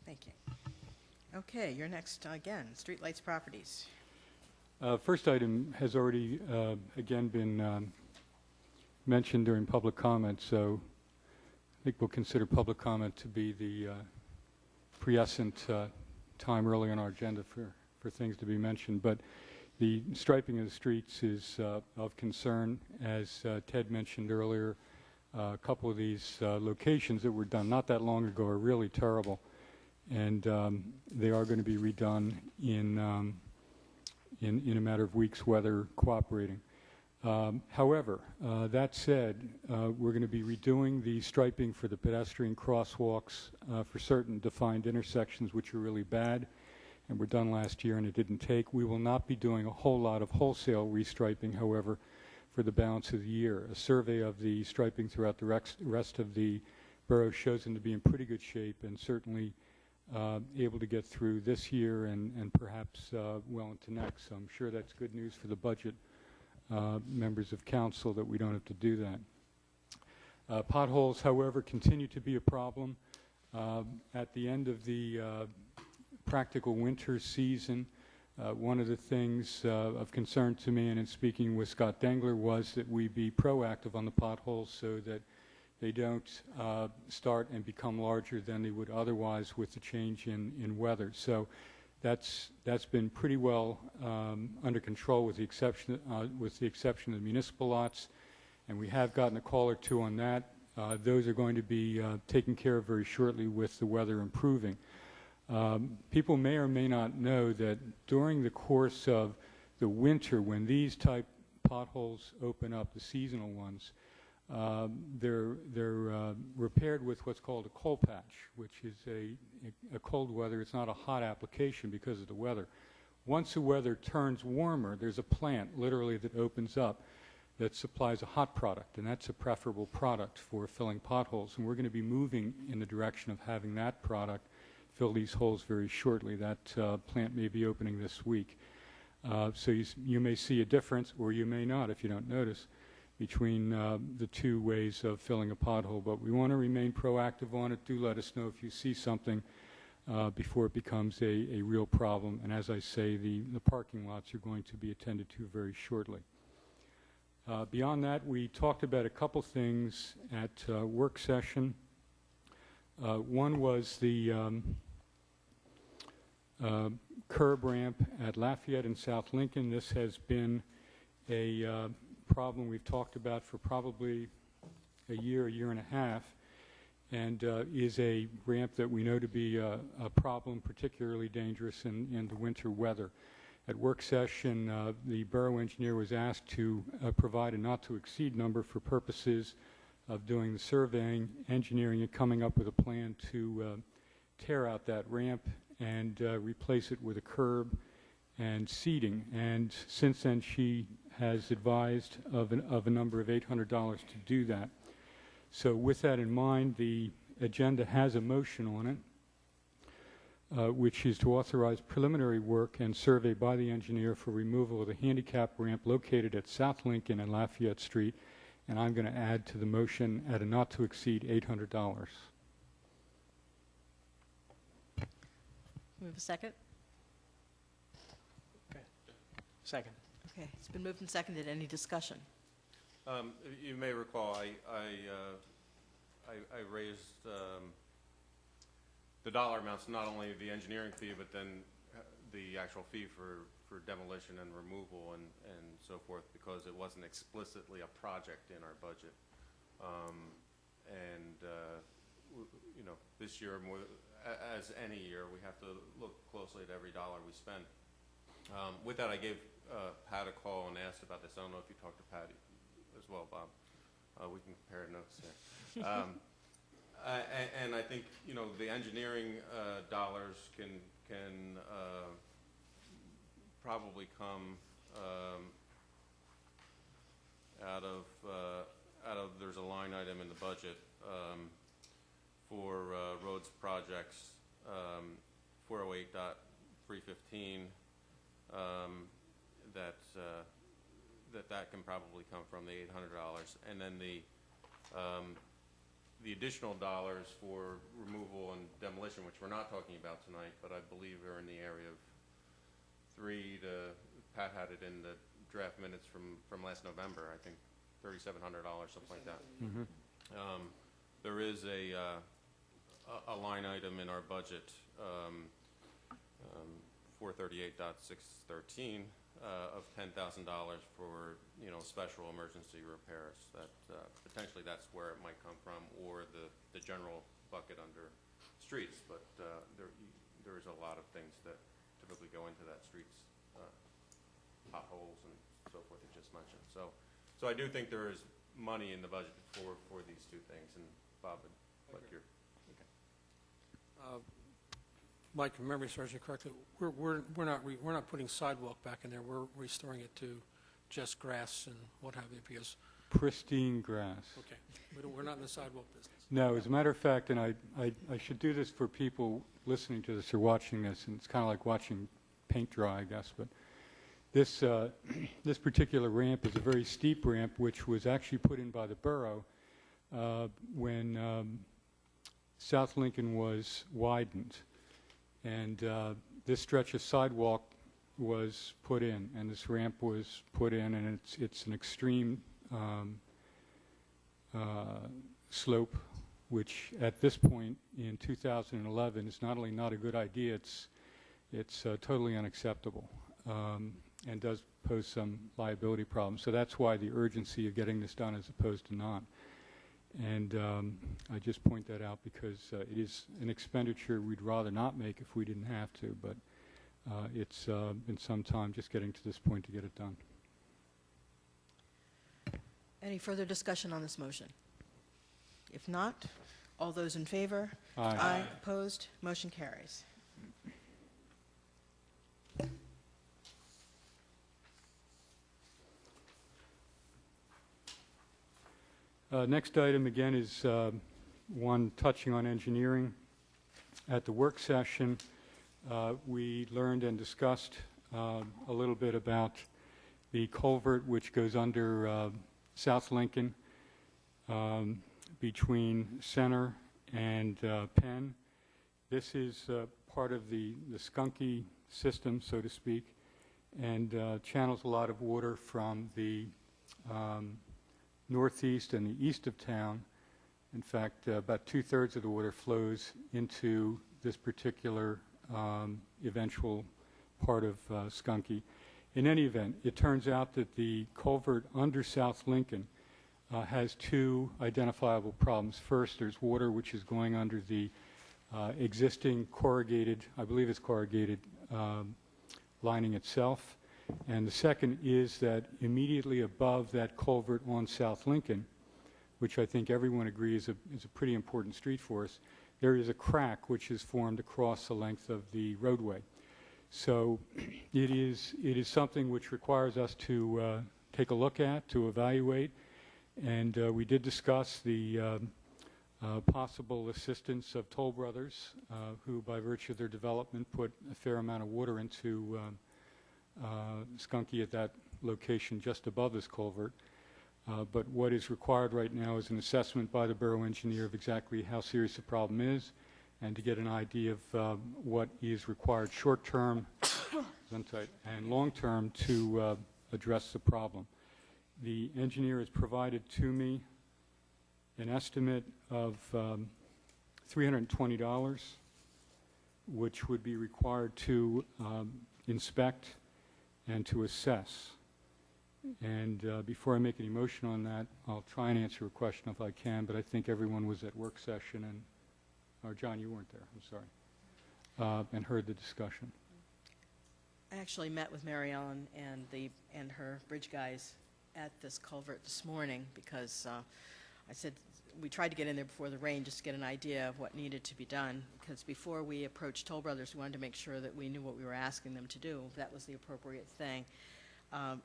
Thank you. Okay, you're next again, Streetlights Properties. First item has already, again, been mentioned during public comment, so I think we'll consider public comment to be the prescient time early on our agenda for things to be mentioned. But the striping of the streets is of concern. As Ted mentioned earlier, a couple of these locations that were done not that long ago are really terrible, and they are going to be redone in a matter of weeks, weather cooperating. However, that said, we're going to be redoing the striping for the pedestrian crosswalks for certain defined intersections, which are really bad, and were done last year and it didn't take. We will not be doing a whole lot of wholesale restriping, however, for the balance of the year. A survey of the striping throughout the rest of the borough shows them to be in pretty good shape and certainly able to get through this year and perhaps well into next. So I'm sure that's good news for the budget members of council that we don't have to do that. Potholes, however, continue to be a problem. At the end of the practical winter season, one of the things of concern to me, and in speaking with Scott Dengler, was that we be proactive on the potholes so that they don't start and become larger than they would otherwise with the change in weather. So that's been pretty well under control with the exception of the municipal lots, and we have gotten a call or two on that. Those are going to be taken care of very shortly with the weather improving. People may or may not know that during the course of the winter, when these type potholes open up, the seasonal ones, they're repaired with what's called a cold patch, which is a cold weather. It's not a hot application because of the weather. Once the weather turns warmer, there's a plant literally that opens up that supplies a hot product, and that's a preferable product for filling potholes. And we're going to be moving in the direction of having that product fill these holes very shortly. That plant may be opening this week. So you may see a difference, or you may not if you don't notice, between the two ways of filling a pothole. But we want to remain proactive on it. Do let us know if you see something before it becomes a real problem. And as I say, the parking lots are going to be attended to very shortly. Beyond that, we talked about a couple things at work session. One was the curb ramp at Lafayette and South Lincoln. This has been a problem we've talked about for probably a year and a half, and is a ramp that we know to be a problem, particularly dangerous in the winter weather. At work session, the borough engineer was asked to provide a not-to-exceed number for purposes of doing the surveying, engineering, and coming up with a plan to tear out that ramp and replace it with a curb and seating. And since then, she has advised of a number of $800 to do that. So with that in mind, the agenda has a motion on it, which is to authorize preliminary work and survey by the engineer for removal of the handicap ramp located at South Lincoln and Lafayette Street. And I'm going to add to the motion at a not to exceed $800. We have a second? Okay. Second. Okay, it's been moved and seconded. Any discussion? You may recall I raised the dollar amounts, not only the engineering fee, but then the actual fee for demolition and removal and so forth, because it wasn't explicitly a project in our budget. You know, this year, more as any year, we have to look closely at every dollar we spend. With that, I gave Pat a call and asked about this. I don't know if you talked to Pat as well, Bob. We can compare notes there. And I think, you know, the engineering dollars can probably come out of there's a line item in the budget for roads projects, 408.315, that can probably come from the $800, and then the the additional dollars for removal and demolition, which we're not talking about tonight, but I believe are in the area of Pat had it in the draft minutes from last November, I think $3,700, something like that. Mhm. There is a line item in our budget, 438.613, of $10,000 for, special emergency repairs. That potentially that's where it might come from, or the general bucket under streets. But there is a lot of things that typically go into that streets, potholes and so forth you just mentioned. So I do think there is money in the budget for these two things. And Bob, what you're Mike, if memory serves me correctly, we're not putting sidewalk back in there. We're restoring it to just grass and what have you. Because Pristine grass. okay, we're not in the sidewalk business. No, as a matter of fact, and I should do this for people listening to this or watching this, and it's kind of like watching paint dry, I guess, but this this particular ramp is a very steep ramp, which was actually put in by the borough when South Lincoln was widened. And this stretch of sidewalk was put in, and this ramp was put in, and it's an extreme slope, which at this point in 2011 is not only not a good idea, it's totally unacceptable, and does pose some liability problems. So that's why the urgency of getting this done as opposed to not. And I just point that out because it is an expenditure we'd rather not make if we didn't have to, but it's been some time just getting to this point to get it done. Any further discussion on this motion? If not, all those in favor? Aye. Opposed? Motion carries. Next item, again, is one touching on engineering. At the work session, we learned and discussed a little bit about the culvert which goes under South Lincoln between Center and Penn. This is part of the Skunky system, so to speak, and channels a lot of water from the northeast and the east of town. In fact, about 2/3 of the water flows into this particular eventual part of Skunky. In any event, it turns out that the culvert under South Lincoln has two identifiable problems. First, there's water which is going under the existing corrugated, I believe it's corrugated, lining itself. And the second is that immediately above that culvert on South Lincoln, which I think everyone agrees is a pretty important street for us, there is a crack which is formed across the length of the roadway. So it is something which requires us to take a look at, to evaluate, and we did discuss the possible assistance of Toll Brothers, who by virtue of their development put a fair amount of water into Skunky at that location just above this culvert. But what is required right now is an assessment by the borough engineer of exactly how serious the problem is, and to get an idea of what is required short-term and long-term to address the problem. The engineer has provided to me an estimate of $320, which would be required to inspect and to assess. And before I make any motion on that, I'll try and answer a question if I can, but I think everyone was at work session, and or John, you weren't there, I'm sorry, and heard the discussion. I actually met with Mary Ellen and her bridge guys at this culvert this morning because I said we tried to get in there before the rain just to get an idea of what needed to be done, because before we approached Toll Brothers, we wanted to make sure that we knew what we were asking them to do, if that was the appropriate thing.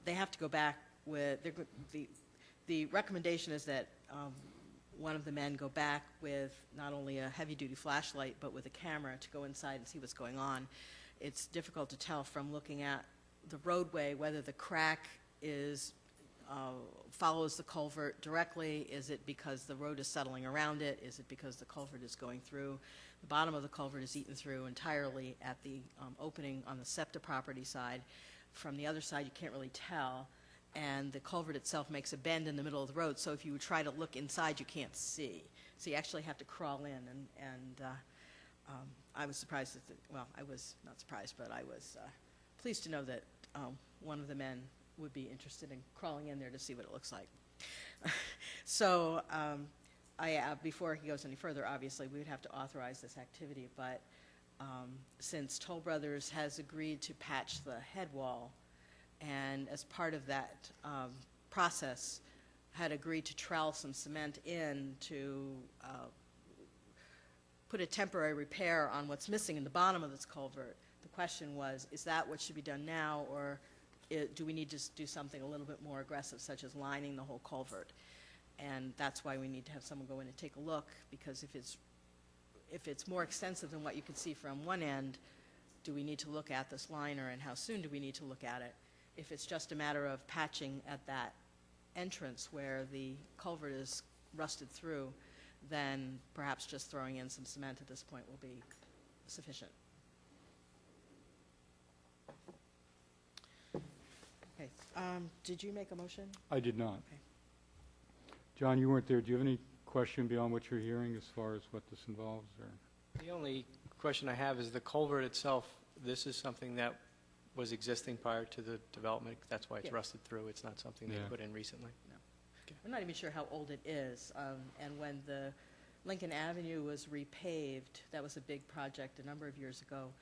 They have to go back with, the recommendation is that one of the men go back with not only a heavy-duty flashlight, but with a camera to go inside and see what's going on. It's difficult to tell from looking at the roadway whether the crack is follows the culvert directly? Is it because the road is settling around it? Is it because the culvert is going through? The bottom of the culvert is eaten through entirely at the opening on the SEPTA property side. From the other side, you can't really tell. And the culvert itself makes a bend in the middle of the road, so if you try to look inside, you can't see. So you actually have to crawl in, and I was surprised well, I was not surprised, but I was pleased to know that one of the men would be interested in crawling in there to see what it looks like. So before he goes any further, obviously, we would have to authorize this activity, but since Toll Brothers has agreed to patch the head wall, and as part of that process had agreed to trowel some cement in to put a temporary repair on what's missing in the bottom of this culvert, the question was, is that what should be done now, or do we need to do something a little bit more aggressive, such as lining the whole culvert? And that's why we need to have someone go in and take a look, because if it's more extensive than what you can see from one end, do we need to look at this liner, and how soon do we need to look at it? If it's just a matter of patching at that entrance where the culvert is rusted through, then perhaps just throwing in some cement at this point will be sufficient. Okay. Did you make a motion? I did not. Okay. John, you weren't there. Do you have any question beyond what you're hearing as far as what this involves? Or? The only question I have is the culvert itself. This is something that was existing prior to the development. That's why it's Yeah. rusted through. It's not something they Yeah. put in recently. I'm not even sure how old it is. And when the Lincoln Avenue was repaved, that was a big project a number of years ago.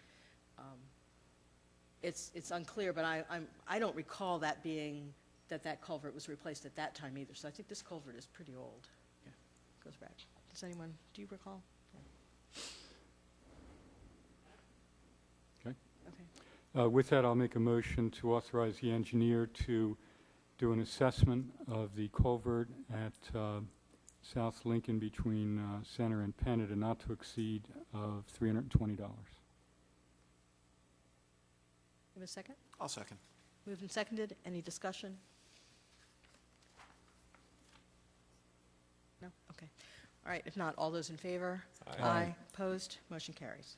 It's unclear, but I don't recall that being that culvert was replaced at that time either. So I think this culvert is pretty old. Yeah. Goes back. Do you recall? Okay. Okay. With that, I'll make a motion to authorize the engineer to do an assessment of the culvert at South Lincoln between Center and Penn at a not to exceed of $320. Give a second. I'll second. Moved and seconded. Any discussion? No? Okay. All right. If not, all those in favor? Aye. Opposed? Motion carries.